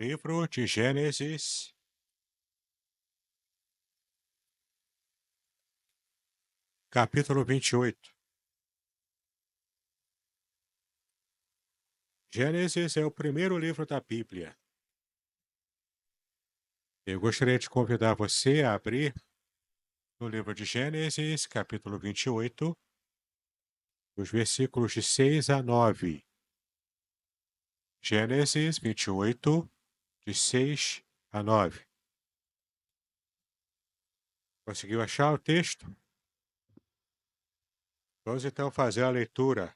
Livro de Gênesis, capítulo 28. Gênesis é o primeiro livro da Bíblia. Eu gostaria de convidar você a abrir no livro de Gênesis, capítulo 28, os versículos de 6 a 9. Gênesis 28, de 6 a 9. Conseguiu achar o texto? Vamos então fazer a leitura.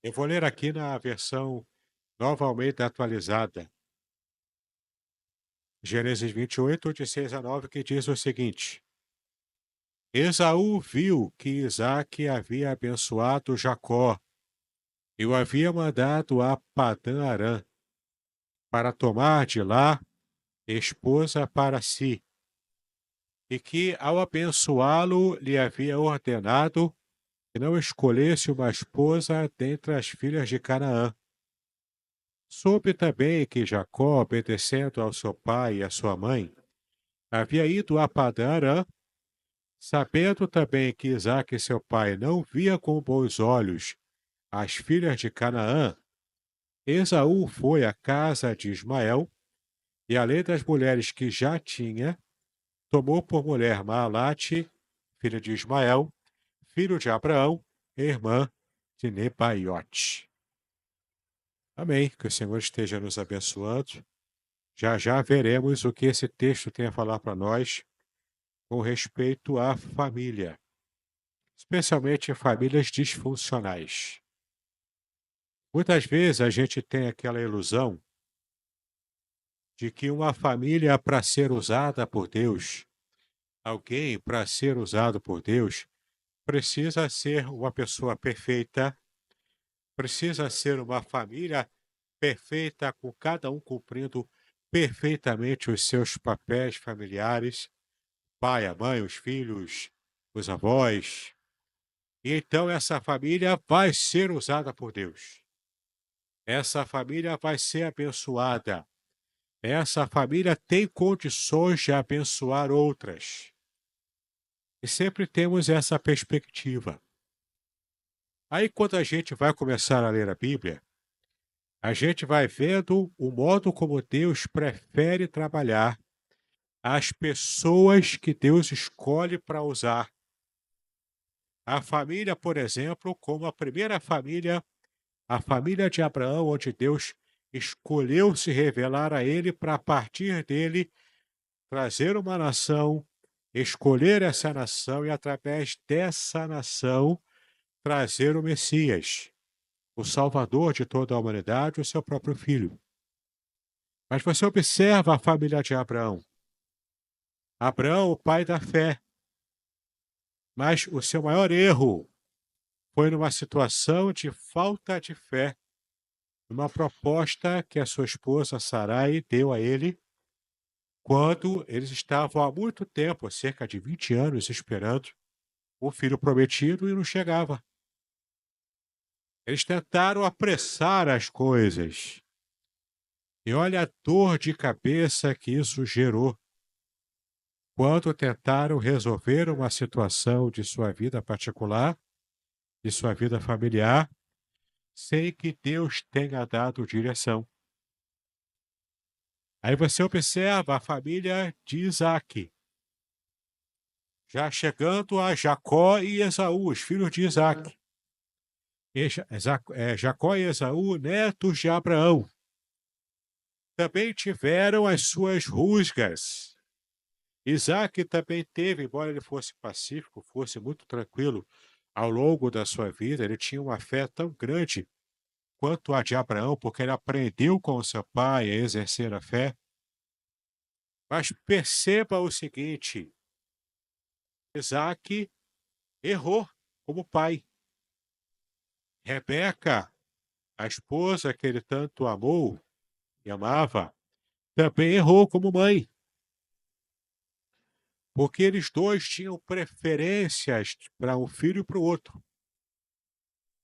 Eu vou ler aqui na versão Nova Almeida atualizada. Gênesis 28, de 6 a 9, que diz o seguinte: Esaú viu que Isaque havia abençoado Jacó e o havia mandado a Padã-Arã para tomar de lá esposa para si, e que, ao abençoá-lo, lhe havia ordenado que não escolhesse uma esposa dentre as filhas de Canaã. Soube também que Jacó, obedecendo ao seu pai e à sua mãe, havia ido a Padã-Arã. Sabendo também que Isaque, seu pai, não via com bons olhos as filhas de Canaã, Esaú foi à casa de Ismael e, além das mulheres que já tinha, tomou por mulher Maalate, filha de Ismael, filho de Abraão, e irmã de Nebaiote. Amém. Que o Senhor esteja nos abençoando. Já já veremos o que esse texto tem a falar para nós com respeito à família, especialmente famílias disfuncionais. Muitas vezes a gente tem aquela ilusão de que uma família para ser usada por Deus, alguém para ser usado por Deus, precisa ser uma pessoa perfeita, precisa ser uma família perfeita, com cada um cumprindo perfeitamente os seus papéis familiares, pai, a mãe, os filhos, os avós. E então essa família vai ser usada por Deus. Essa família vai ser abençoada. Essa família tem condições de abençoar outras. E sempre temos essa perspectiva. Aí, quando a gente vai começar a ler a Bíblia, a gente vai vendo o modo como Deus prefere trabalhar, as pessoas que Deus escolhe para usar. A família, por exemplo, como a primeira família, a família de Abraão, onde Deus escolheu se revelar a ele para, a partir dele, trazer uma nação, escolher essa nação e, através dessa nação, trazer o Messias, o Salvador de toda a humanidade, o seu próprio filho. Mas você observa a família de Abraão. Abraão, o pai da fé. Mas o seu maior erro foi numa situação de falta de fé, numa proposta que a sua esposa Sarai deu a ele, quando eles estavam há muito tempo, cerca de 20 anos, esperando o filho prometido e não chegava. Eles tentaram apressar as coisas. E olha a dor de cabeça que isso gerou quando tentaram resolver uma situação de sua vida particular, de sua vida familiar, sem que Deus tenha dado direção. Aí você observa a família de Isaque, já chegando a Jacó e Esaú, os filhos de Isaque. Jacó e Esaú, netos de Abraão, também tiveram as suas rusgas. Isaac também teve, embora ele fosse pacífico, fosse muito tranquilo ao longo da sua vida, ele tinha uma fé tão grande quanto a de Abraão, porque ele aprendeu com o seu pai a exercer a fé. Mas perceba o seguinte: Isaac errou como pai. Rebeca, a esposa que ele tanto amou e amava, também errou como mãe, porque eles dois tinham preferências para um filho e para o outro.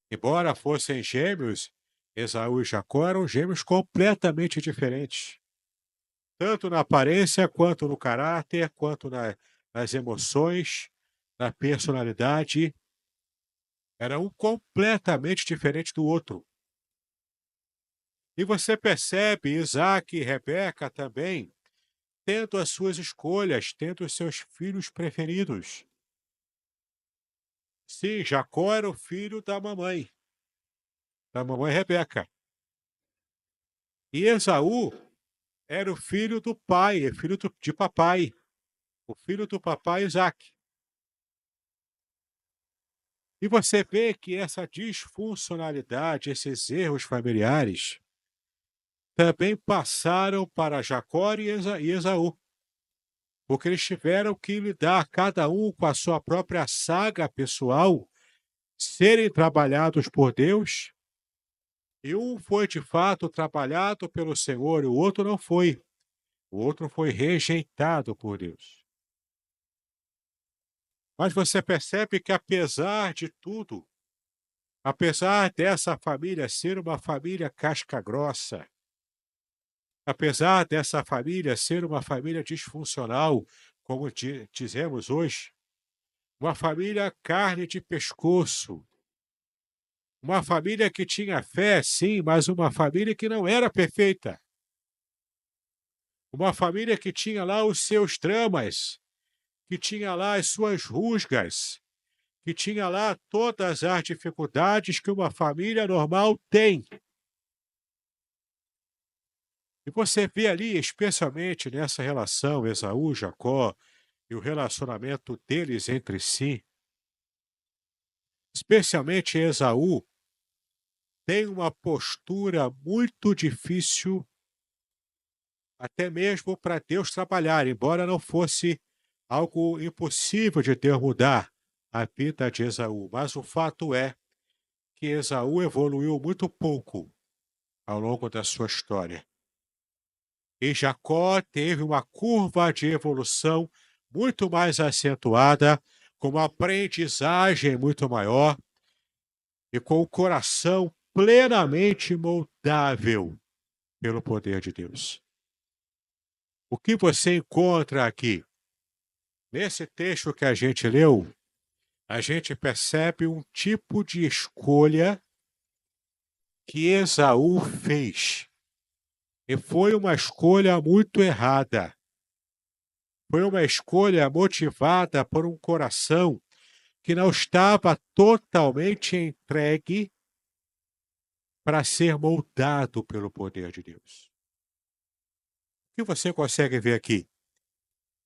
Embora fossem gêmeos, Esaú e Jacó eram gêmeos completamente diferentes, tanto na aparência, quanto no caráter, quanto nas emoções, na personalidade. Era um completamente diferente do outro. E você percebe Isaac e Rebeca também tendo as suas escolhas, tendo os seus filhos preferidos. Sim, Jacó era o filho da mamãe Rebeca. E Esaú era o filho do pai, filho de papai, o filho do papai Isaac. E você vê que essa disfuncionalidade, esses erros familiares, também passaram para Jacó e Esaú, porque eles tiveram que lidar, cada um com a sua própria saga pessoal, serem trabalhados por Deus, e um foi de fato trabalhado pelo Senhor e o outro não foi. O outro foi rejeitado por Deus. Mas você percebe que, apesar de tudo, apesar dessa família ser uma família casca-grossa, apesar dessa família ser uma família disfuncional, como dizemos hoje, uma família carne de pescoço, uma família que tinha fé, sim, mas uma família que não era perfeita. Uma família que tinha lá os seus dramas, que tinha lá as suas rusgas, que tinha lá todas as dificuldades que uma família normal tem. E você vê ali, especialmente nessa relação Esaú-Jacó e o relacionamento deles entre si, especialmente Esaú, tem uma postura muito difícil, até mesmo para Deus trabalhar, embora não fosse algo impossível de Deus mudar a vida de Esaú. Mas o fato é que Esaú evoluiu muito pouco ao longo da sua história. E Jacó teve uma curva de evolução muito mais acentuada, com uma aprendizagem muito maior e com o coração plenamente moldável pelo poder de Deus. O que você encontra aqui? Nesse texto que a gente leu, a gente percebe um tipo de escolha que Esaú fez. E foi uma escolha muito errada. Foi uma escolha motivada por um coração que não estava totalmente entregue para ser moldado pelo poder de Deus. O que você consegue ver aqui?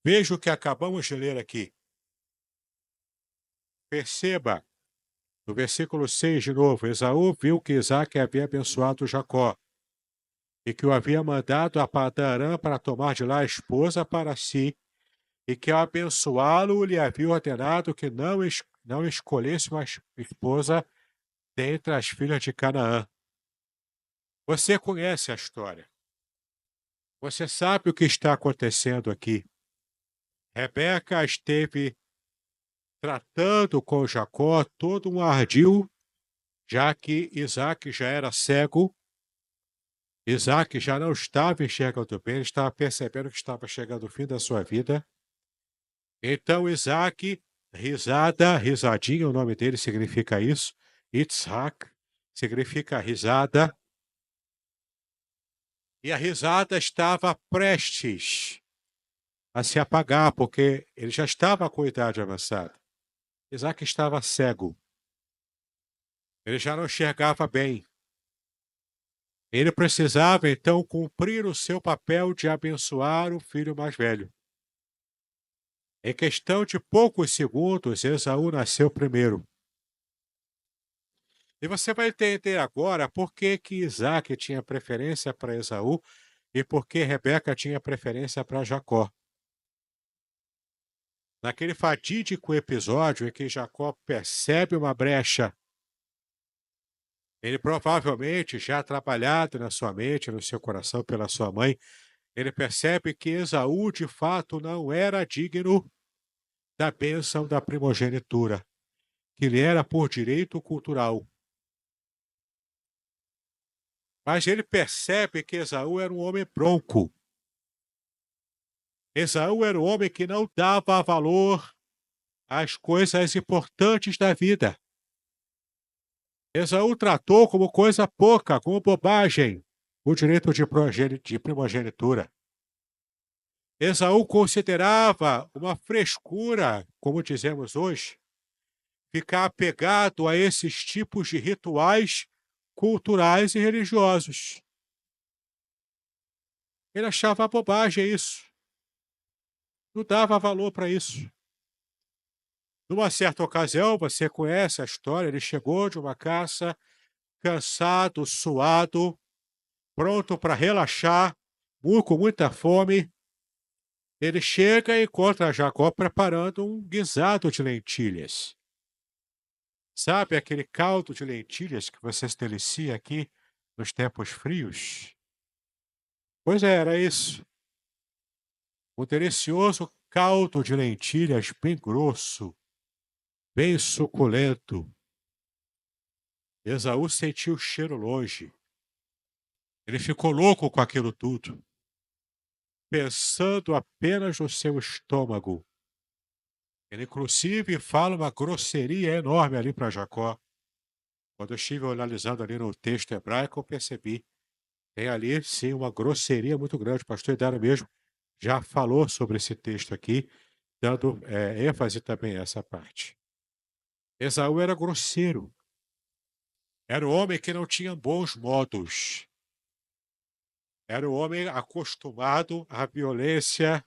Veja o que acabamos de ler aqui. Perceba, no versículo 6 de novo, Esaú viu que Isaque havia abençoado Jacó e que o havia mandado a Padã-Arã para tomar de lá a esposa para si, e que ao abençoá-lo lhe havia ordenado que não escolhesse uma esposa dentre as filhas de Canaã. Você conhece a história. Você sabe o que está acontecendo aqui. Rebeca esteve tratando com Jacó todo um ardil, já que Isaque já era cego. Isaque já não estava enxergando bem, ele estava percebendo que estava chegando o fim da sua vida. Então Isaque, risadinha, o nome dele significa isso, Itzhak, significa risada, e a risada estava prestes a se apagar, porque ele já estava com idade avançada. Isaac estava cego. Ele já não enxergava bem. Ele precisava, então, cumprir o seu papel de abençoar o filho mais velho. Em questão de poucos segundos, Esaú nasceu primeiro. E você vai entender agora por que Isaac tinha preferência para Esaú e por que Rebeca tinha preferência para Jacó. Naquele fatídico episódio em que Jacó percebe uma brecha, ele provavelmente, já trabalhado na sua mente, no seu coração pela sua mãe, ele percebe que Esaú de fato não era digno da bênção da primogenitura, que lhe era por direito cultural. Mas ele percebe que Esaú era um homem bronco. Esaú era um homem que não dava valor às coisas importantes da vida. Esaú tratou como coisa pouca, como bobagem, o direito de primogenitura. Esaú considerava uma frescura, como dizemos hoje, ficar apegado a esses tipos de rituais culturais e religiosos. Ele achava bobagem isso. Não dava valor para isso. Numa certa ocasião, você conhece a história, ele chegou de uma caça, cansado, suado, pronto para relaxar, com muita fome. Ele chega e encontra Jacó preparando um guisado de lentilhas. Sabe aquele caldo de lentilhas que você se delicia aqui nos tempos frios? Pois é, era isso. Um delicioso caldo de lentilhas bem grosso, bem suculento. Esaú sentiu o cheiro longe. Ele ficou louco com aquilo tudo, pensando apenas no seu estômago. Ele, inclusive, fala uma grosseria enorme ali para Jacó. Quando eu estive analisando ali no texto hebraico, eu percebi. Tem ali, sim, uma grosseria muito grande. O pastor Hidário mesmo já falou sobre esse texto aqui, dando ênfase também a essa parte. Esaú era grosseiro. Era um homem que não tinha bons modos. Era um homem acostumado à violência,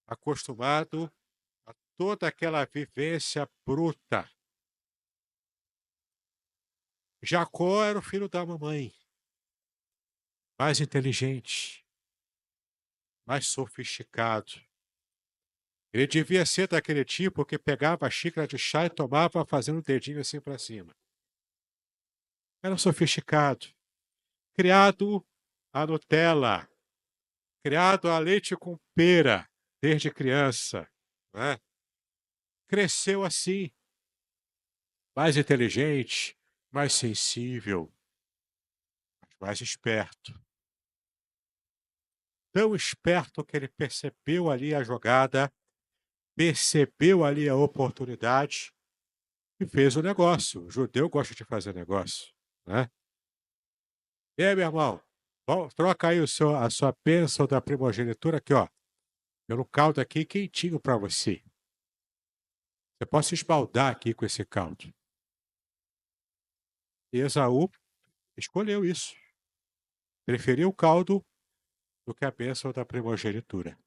acostumado a toda aquela vivência bruta. Jacó era o filho da mamãe, mais inteligente, mais sofisticado. Ele devia ser daquele tipo que pegava a xícara de chá e tomava fazendo o dedinho assim para cima. Era sofisticado, criado a Nutella, criado a leite com pera desde criança, né? Cresceu assim, mais inteligente, mais sensível, mais esperto. Tão esperto que ele percebeu ali a jogada, percebeu ali a oportunidade e fez o negócio. O judeu gosta de fazer negócio, né? E aí, meu irmão, troca aí a sua bênção da primogenitura aqui, ó, pelo caldo aqui quentinho para você. Você pode se esbaldar aqui com esse caldo. E Esaú escolheu isso. Preferiu o caldo do que a bênção da primogenitura.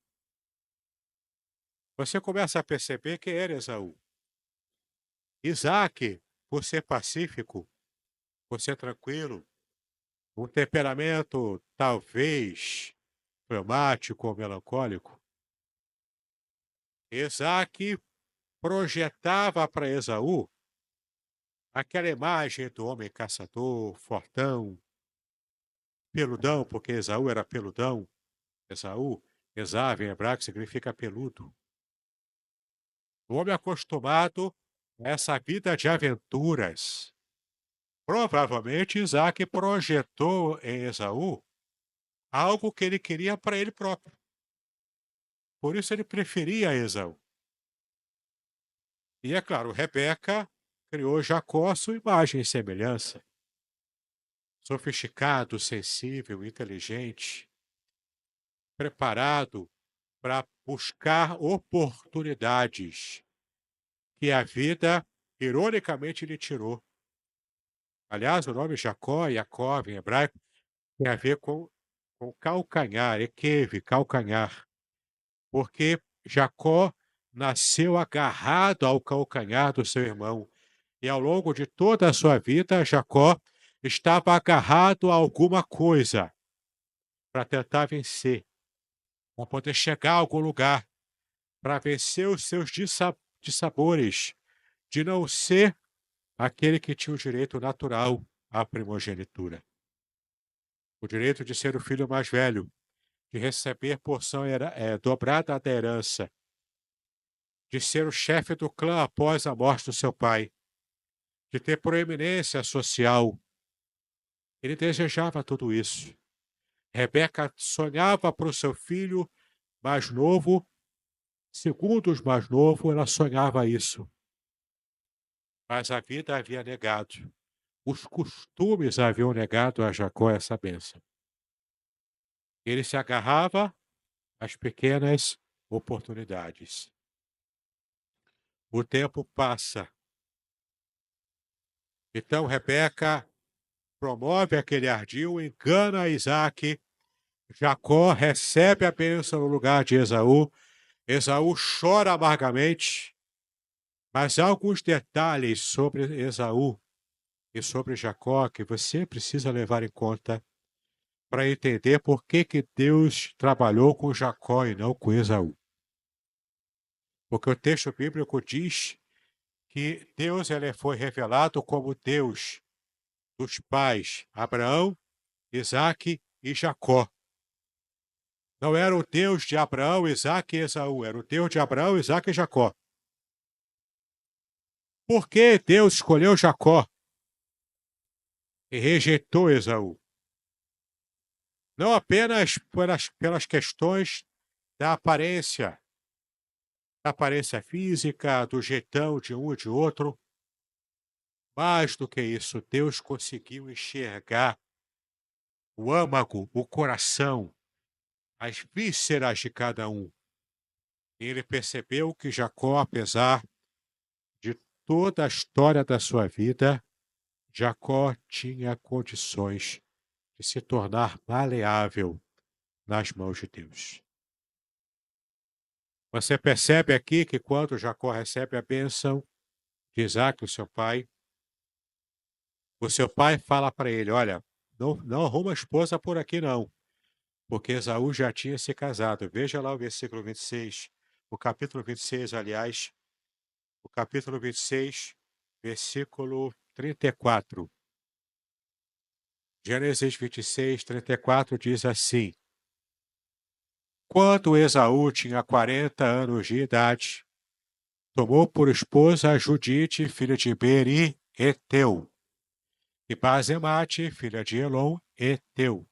Você começa a perceber quem era Esaú. Isaac, por ser pacífico, por ser tranquilo, um temperamento talvez fleumático ou melancólico, Isaac projetava para Esaú aquela imagem do homem caçador, fortão, peludão, porque Esaú era peludão. Esaú, Esav em hebraico significa peludo. O homem acostumado a essa vida de aventuras. Provavelmente Isaac projetou em Esaú algo que ele queria para ele próprio. Por isso ele preferia Esaú. E é claro, Rebeca criou Jacó à sua imagem e semelhança. Sofisticado, sensível, inteligente, preparado para buscar oportunidades que a vida, ironicamente, lhe tirou. Aliás, o nome Jacó, Yaakov, em hebraico, tem a ver com calcanhar, equeve, calcanhar. Porque Jacó nasceu agarrado ao calcanhar do seu irmão. E ao longo de toda a sua vida, Jacó estava agarrado a alguma coisa para tentar vencer, para poder chegar a algum lugar, para vencer os seus dissabores de não ser aquele que tinha o direito natural à primogenitura. O direito de ser o filho mais velho, de receber porção dobrada da herança, de ser o chefe do clã após a morte do seu pai, de ter proeminência social, Ele desejava tudo isso. Rebeca sonhava para o seu filho mais novo, segundos mais novo, ela sonhava isso. Mas a vida havia negado. Os costumes haviam negado a Jacó essa bênção. Ele se agarrava às pequenas oportunidades. O tempo passa. Então Rebeca promove aquele ardil, engana Isaac. Jacó recebe a bênção no lugar de Esaú. Esaú chora amargamente. Mas há alguns detalhes sobre Esaú e sobre Jacó que você precisa levar em conta para entender por que Deus trabalhou com Jacó e não com Esaú. Porque o texto bíblico diz que Deus ele foi revelado como Deus dos pais Abraão, Isaque e Jacó. Não era o Deus de Abraão, Isaque e Esaú, era o Deus de Abraão, Isaque e Jacó. Por que Deus escolheu Jacó e rejeitou Esaú? Não apenas pelas questões da aparência física, do jeitão de um e de outro. Mais do que isso, Deus conseguiu enxergar o âmago, o coração, as vísceras de cada um. E ele percebeu que Jacó, apesar de toda a história da sua vida, Jacó tinha condições de se tornar maleável nas mãos de Deus. Você percebe aqui que quando Jacó recebe a bênção de Isaac, o seu pai fala para ele: olha, não arruma esposa por aqui não, porque Esaú já tinha se casado. Veja lá o versículo 26, o capítulo 26, aliás, o capítulo 26, versículo 34. Gênesis 26, 34 diz assim: quando Esaú tinha 40 anos de idade, tomou por esposa Judite, filha de Beri, Eteu, e Basemate, filha de Elon, Eteu.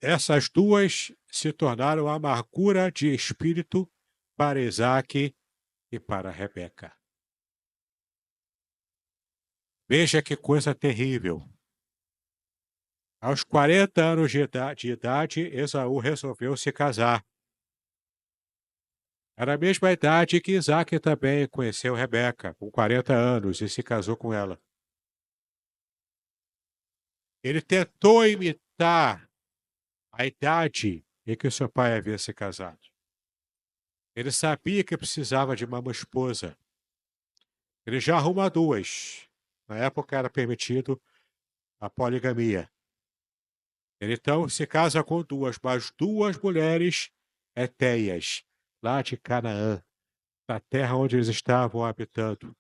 Essas duas se tornaram amargura de espírito para Isaque e para Rebeca. Veja que coisa terrível. Aos 40 anos de idade, Esaú resolveu se casar. Era a mesma idade que Isaque também conheceu Rebeca, com 40 anos, e se casou com ela. Ele tentou imitar a idade em que seu pai havia se casado. Ele sabia que precisava de uma esposa. Ele já arruma duas. Na época era permitido a poligamia. Ele então se casa com duas, mas duas mulheres etéias, lá de Canaã, da terra onde eles estavam habitando.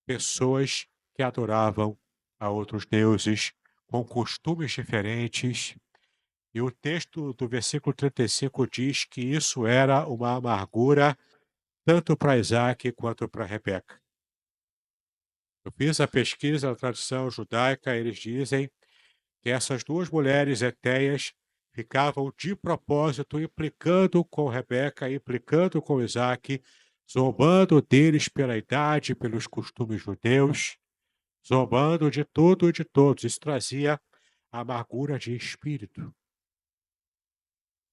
Pessoas que adoravam a outros deuses, com costumes diferentes. E o texto do versículo 35 diz que isso era uma amargura tanto para Isaac quanto para Rebeca. Eu fiz a pesquisa na tradução judaica, eles dizem que essas duas mulheres etéias ficavam de propósito implicando com Rebeca, implicando com Isaac, zombando deles pela idade, pelos costumes judeus, zombando de tudo e de todos. Isso trazia amargura de espírito.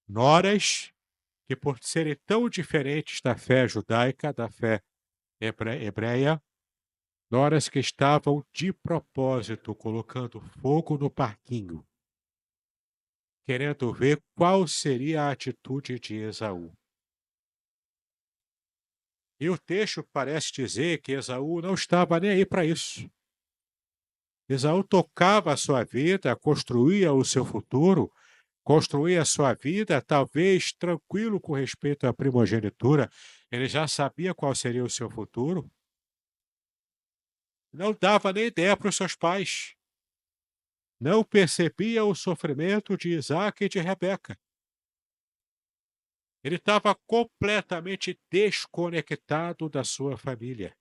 Noras que, por serem tão diferentes da fé judaica, da fé hebreia, noras que estavam de propósito colocando fogo no parquinho, querendo ver qual seria a atitude de Esaú. E o texto parece dizer que Esaú não estava nem aí para isso. Esaú tocava a sua vida, construía o seu futuro, construía a sua vida, talvez tranquilo com respeito à primogenitura. Ele já sabia qual seria o seu futuro. Não dava nem ideia para os seus pais. Não percebia o sofrimento de Isaac e de Rebeca. Ele estava completamente desconectado da sua família.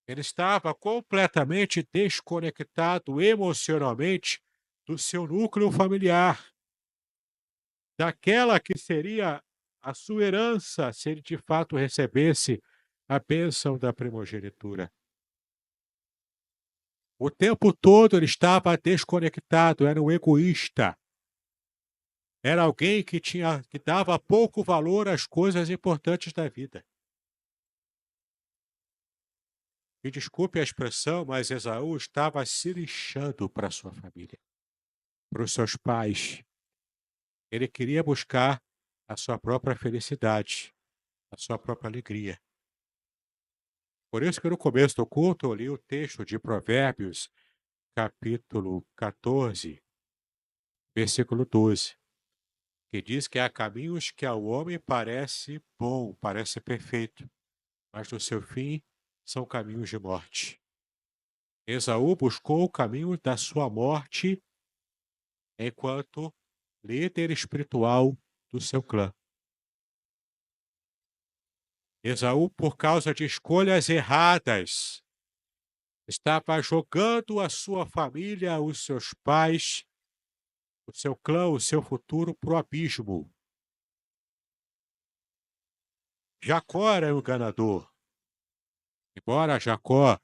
Ele estava completamente desconectado emocionalmente do seu núcleo familiar, daquela que seria a sua herança se ele de fato recebesse a bênção da primogenitura. O tempo todo ele estava desconectado, era um egoísta. Era alguém que dava pouco valor às coisas importantes da vida. Me desculpe a expressão, mas Esaú estava se lixando para sua família, para os seus pais. Ele queria buscar a sua própria felicidade, a sua própria alegria. Por isso que no começo do culto eu li o texto de Provérbios, capítulo 14, versículo 12, que diz que há caminhos que ao homem parece bom, parece perfeito, mas no seu fim são caminhos de morte. Esaú buscou o caminho da sua morte enquanto líder espiritual do seu clã. Esaú, por causa de escolhas erradas, estava jogando a sua família, os seus pais, o seu clã, o seu futuro para o abismo. Jacó era o enganador. Embora Jacó,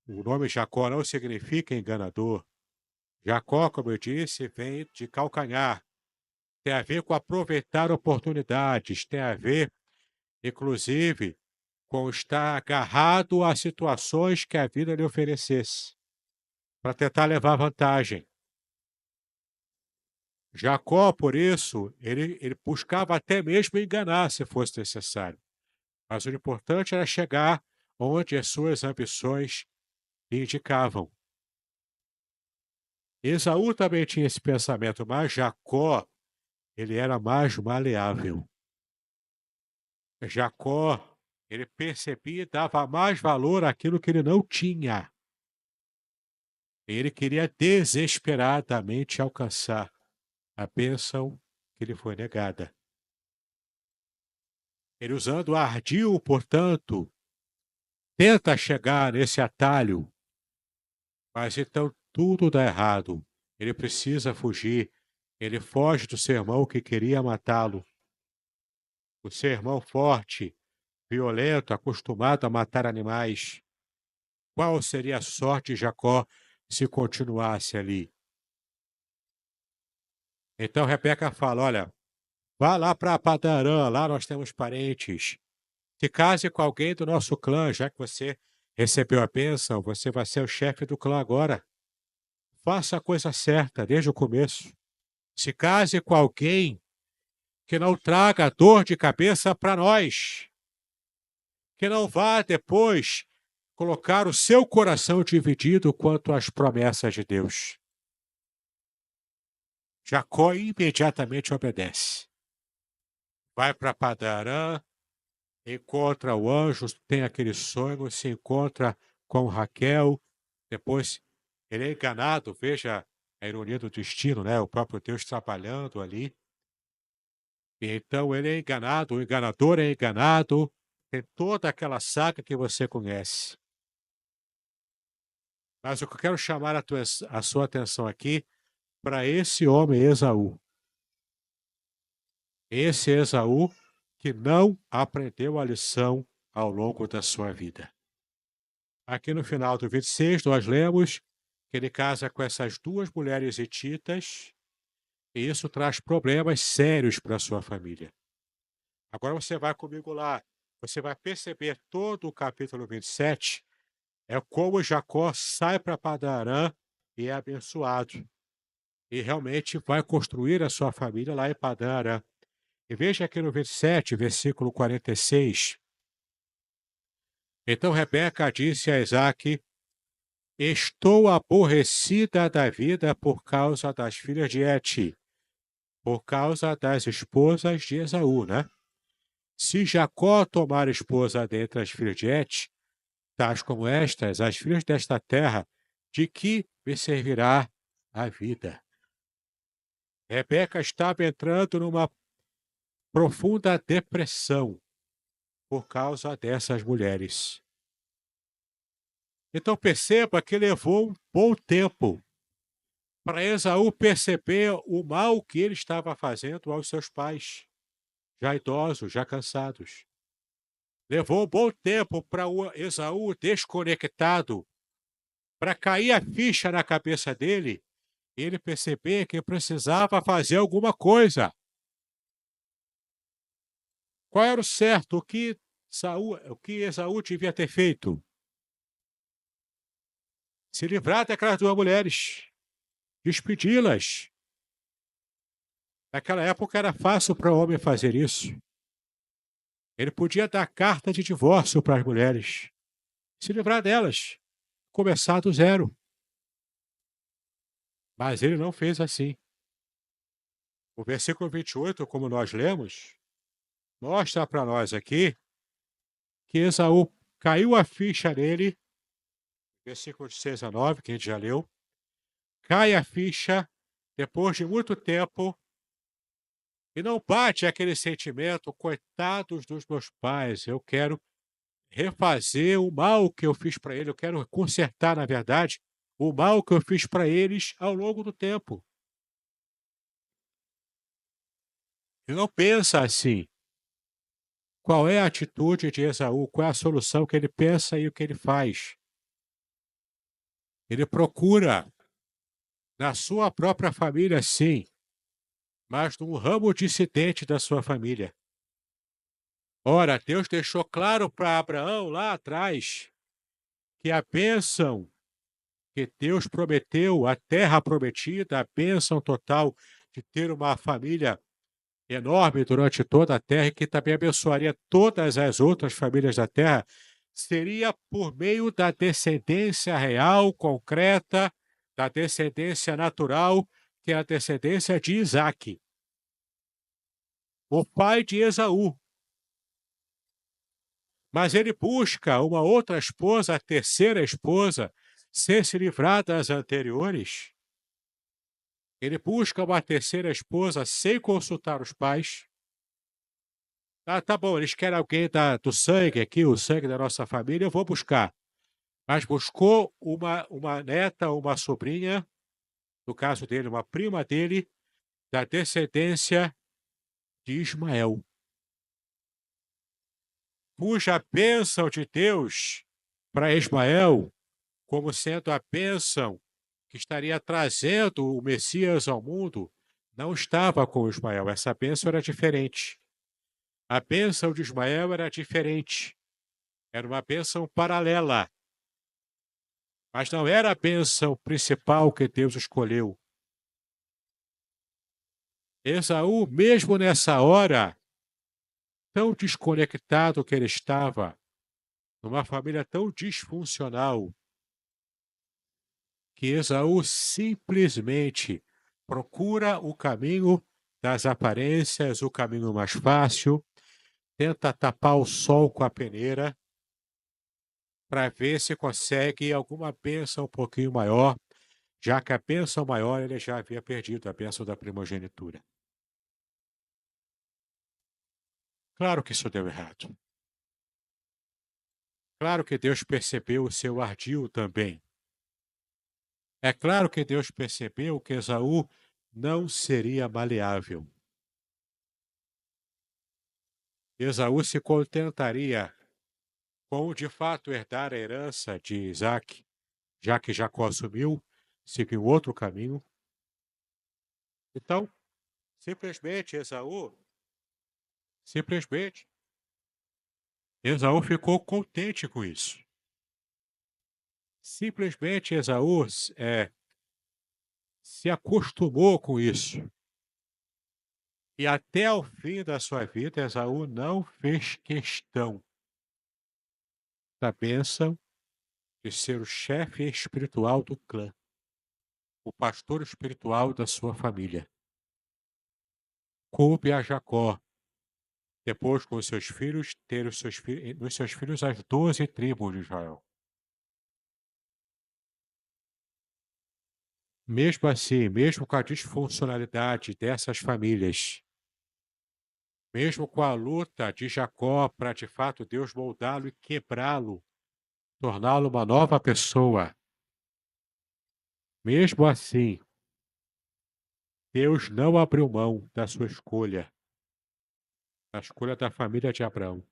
o nome Jacó não significa enganador. Jacó, como eu disse, vem de calcanhar. Tem a ver com aproveitar oportunidades, tem a ver, inclusive, com estar agarrado a situações que a vida lhe oferecesse, para tentar levar vantagem. Jacó, por isso, ele buscava até mesmo enganar se fosse necessário. Mas o importante era chegar onde as suas ambições lhe indicavam. Esaú também tinha esse pensamento, mas Jacó, ele era mais maleável. Jacó, ele percebia e dava mais valor àquilo que ele não tinha. Ele queria desesperadamente alcançar a bênção que lhe foi negada. Ele, usando ardil, portanto, tenta chegar nesse atalho, mas então tudo dá errado. Ele precisa fugir. Ele foge do seu irmão que queria matá-lo. O seu irmão forte, violento, acostumado a matar animais. Qual seria a sorte de Jacó se continuasse ali? Então Rebeca fala: olha, vá lá para Padarã, lá nós temos parentes. Se case com alguém do nosso clã, já que você recebeu a bênção, você vai ser o chefe do clã agora. Faça a coisa certa desde o começo. Se case com alguém que não traga dor de cabeça para nós. Que não vá depois colocar o seu coração dividido quanto às promessas de Deus. Jacó imediatamente obedece. Vai para Padarã, encontra o anjo, tem aquele sonho, se encontra com Raquel, depois ele é enganado, veja a ironia do destino, né? O próprio Deus trabalhando ali. E então ele é enganado, o enganador é enganado, tem toda aquela saga que você conhece. Mas o que eu quero chamar a sua atenção aqui para esse homem Esaú. Esse Esaú que não aprendeu a lição ao longo da sua vida. Aqui no final do 26, nós lemos que ele casa com essas duas mulheres hititas, e isso traz problemas sérios para a sua família. Agora você vai comigo lá, você vai perceber todo o capítulo 27, é como Jacó sai para Padarã e é abençoado. E realmente vai construir a sua família lá em Padarã. E veja aqui no 27, versículo 46. Então Rebeca disse a Isaque: estou aborrecida da vida por causa das filhas de Et, por causa das esposas de Esaú, né? Se Jacó tomar esposa dentre as filhas de Et, tais como estas, as filhas desta terra, de que me servirá a vida? Rebeca estava entrando numa profunda depressão por causa dessas mulheres. Então perceba que levou um bom tempo para Esaú perceber o mal que ele estava fazendo aos seus pais, já idosos, já cansados. Levou um bom tempo para o Esaú desconectado, para cair a ficha na cabeça dele e ele perceber que precisava fazer alguma coisa. Qual era o certo? O que Esaú devia ter feito? Se livrar daquelas duas mulheres, despedi-las. Naquela época era fácil para o homem fazer isso. Ele podia dar carta de divórcio para as mulheres, se livrar delas, começar do zero. Mas ele não fez assim. O versículo 28, como nós lemos, mostra para nós aqui que Esaú caiu a ficha nele, versículo de 6 a 9, que a gente já leu, cai a ficha depois de muito tempo e não bate aquele sentimento, coitados dos meus pais, eu quero refazer o mal que eu fiz para ele, eu quero consertar, na verdade, o mal que eu fiz para eles ao longo do tempo. Ele não pensa assim. Qual é a atitude de Esaú? Qual é a solução que ele pensa e o que ele faz? Ele procura na sua própria família, sim, mas num ramo dissidente da sua família. Ora, Deus deixou claro para Abraão lá atrás que a bênção que Deus prometeu, a terra prometida, a bênção total de ter uma família enorme durante toda a terra e que também abençoaria todas as outras famílias da terra, seria por meio da descendência real, concreta, da descendência natural, que é a descendência de Isaque, o pai de Esaú. Mas ele busca uma outra esposa, a terceira esposa, sem se livrar das anteriores. Ele busca uma terceira esposa sem consultar os pais. Ah, tá bom, eles querem alguém do sangue aqui, o sangue da nossa família, eu vou buscar. Mas buscou uma neta, uma sobrinha, no caso dele, uma prima dele, da descendência de Ismael, cuja bênção de Deus para Ismael, como sendo a bênção que estaria trazendo o Messias ao mundo, não estava com Ismael. Essa bênção era diferente. A bênção de Ismael era diferente. Era uma bênção paralela. Mas não era a bênção principal que Deus escolheu. Esaú, mesmo nessa hora, tão desconectado que ele estava, numa família tão disfuncional, que Esaú simplesmente procura o caminho das aparências, o caminho mais fácil, tenta tapar o sol com a peneira para ver se consegue alguma bênção um pouquinho maior, já que a bênção maior ele já havia perdido, a bênção da primogenitura. Claro que isso deu errado. Claro que Deus percebeu o seu ardil também. É claro que Deus percebeu que Esaú não seria maleável. Esaú se contentaria com de fato herdar a herança de Isaac, já que Jacó assumiu, seguiu outro caminho. Então, simplesmente simplesmente, Esaú ficou contente com isso. Simplesmente Esaú se acostumou com isso. E até o fim da sua vida, Esaú não fez questão da bênção de ser o chefe espiritual do clã, o pastor espiritual da sua família. Coube a Jacó, depois com os seus filhos, ter nos seus filhos as 12 tribos de Israel. Mesmo assim, mesmo com a disfuncionalidade dessas famílias, mesmo com a luta de Jacó para de fato Deus moldá-lo e quebrá-lo torná-lo uma nova pessoa. Mesmo assim, Deus não abriu mão da sua escolha, da escolha da família de Abraão.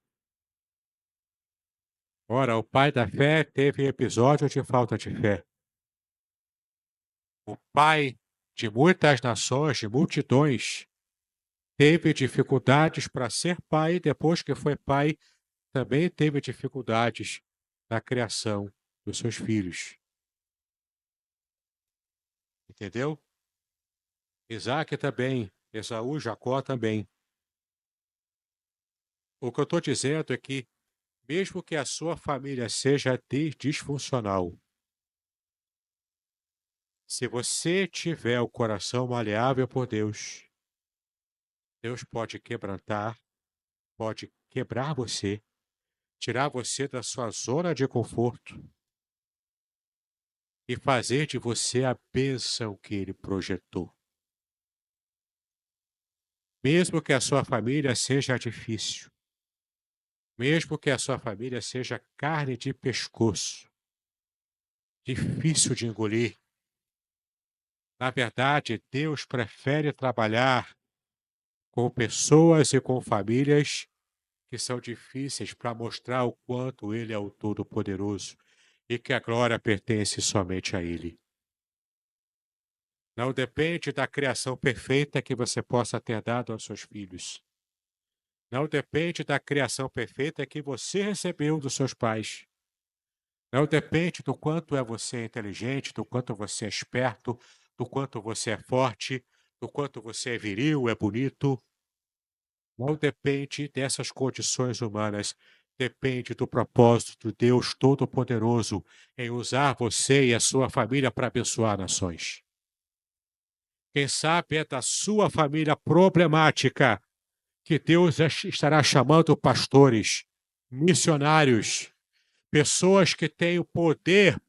Ora, o pai da fé teve episódio de falta de fé. O pai de muitas nações, de multidões, teve dificuldades para ser pai, depois que foi pai, também teve dificuldades na criação dos seus filhos. Entendeu? Isaac também, Esaú, Jacó também. O que eu estou dizendo é que, mesmo que a sua família seja disfuncional, se você tiver o coração maleável por Deus, Deus pode quebrantar, pode quebrar você, tirar você da sua zona de conforto e fazer de você a bênção que Ele projetou. Mesmo que a sua família seja difícil, mesmo que a sua família seja carne de pescoço, difícil de engolir, na verdade, Deus prefere trabalhar com pessoas e com famílias que são difíceis para mostrar o quanto Ele é o Todo-Poderoso e que a glória pertence somente a Ele. Não depende da criação perfeita que você possa ter dado aos seus filhos. Não depende da criação perfeita que você recebeu dos seus pais. Não depende do quanto você é inteligente, do quanto você é esperto, do quanto você é forte, do quanto você é viril, é bonito. Não depende dessas condições humanas. Depende do propósito de Deus Todo-Poderoso em usar você e a sua família para abençoar nações. Quem sabe é da sua família problemática que Deus estará chamando pastores, missionários, pessoas que têm o poder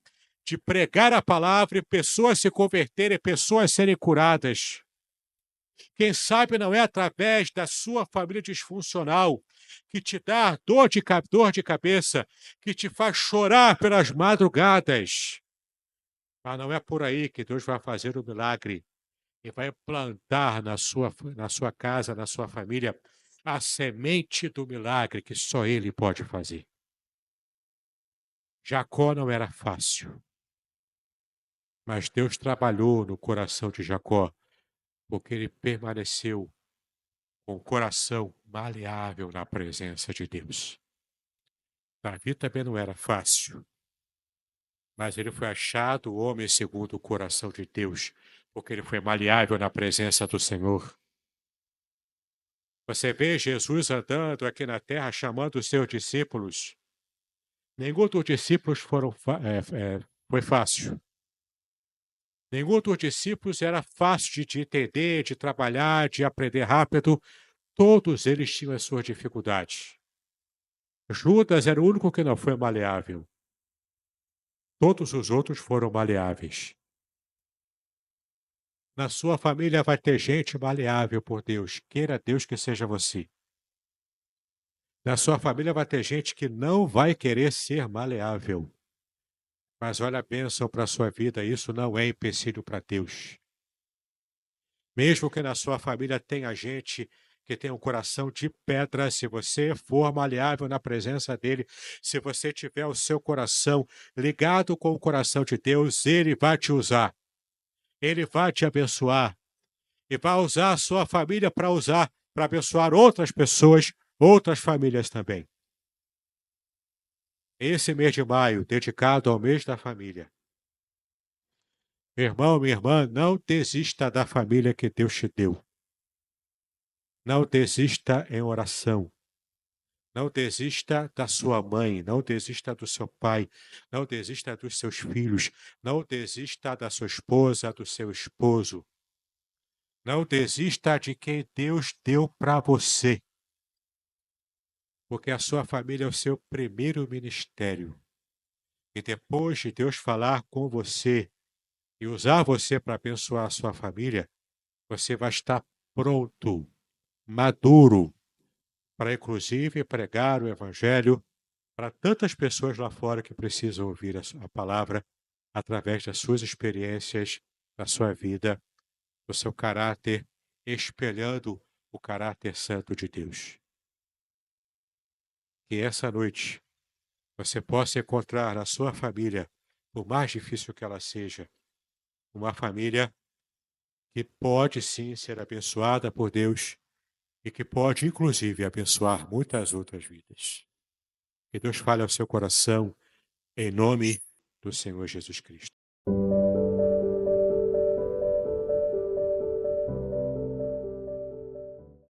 de pregar a palavra e pessoas se converterem, pessoas serem curadas. Quem sabe não é através da sua família disfuncional que te dá dor de cabeça, que te faz chorar pelas madrugadas. Mas não é por aí que Deus vai fazer o milagre e vai plantar na sua casa, na sua família, a semente do milagre que só Ele pode fazer. Jacó não era fácil, mas Deus trabalhou no coração de Jacó, porque ele permaneceu com o coração maleável na presença de Deus. Davi também não era fácil, mas ele foi achado homem segundo o coração de Deus, porque ele foi maleável na presença do Senhor. Você vê Jesus andando aqui na terra chamando os seus discípulos. Nenhum dos discípulos foi fácil. Nenhum dos discípulos era fácil de entender, de trabalhar, de aprender rápido. Todos eles tinham as suas dificuldades. Judas era o único que não foi maleável. Todos os outros foram maleáveis. Na sua família vai ter gente maleável por Deus. Queira Deus que seja você. Na sua família vai ter gente que não vai querer ser maleável. Mas olha a bênção para a sua vida, isso não é empecilho para Deus. Mesmo que na sua família tenha gente que tem um coração de pedra, se você for maleável na presença dele, se você tiver o seu coração ligado com o coração de Deus, ele vai te usar. Ele vai te abençoar. E vai usar a sua família para abençoar outras pessoas, outras famílias também. Esse mês de maio, dedicado ao mês da família. Meu irmão, minha irmã, não desista da família que Deus te deu. Não desista em oração. Não desista da sua mãe, não desista do seu pai, não desista dos seus filhos, não desista da sua esposa, do seu esposo. Não desista de quem Deus deu para você. Porque a sua família é o seu primeiro ministério. E depois de Deus falar com você e usar você para abençoar a sua família, você vai estar pronto, maduro, para inclusive pregar o evangelho para tantas pessoas lá fora que precisam ouvir a palavra através das suas experiências, da sua vida, do seu caráter, espelhando o caráter santo de Deus. Que essa noite você possa encontrar na sua família, por mais difícil que ela seja, uma família que pode sim ser abençoada por Deus e que pode, inclusive, abençoar muitas outras vidas. Que Deus fale ao seu coração, em nome do Senhor Jesus Cristo.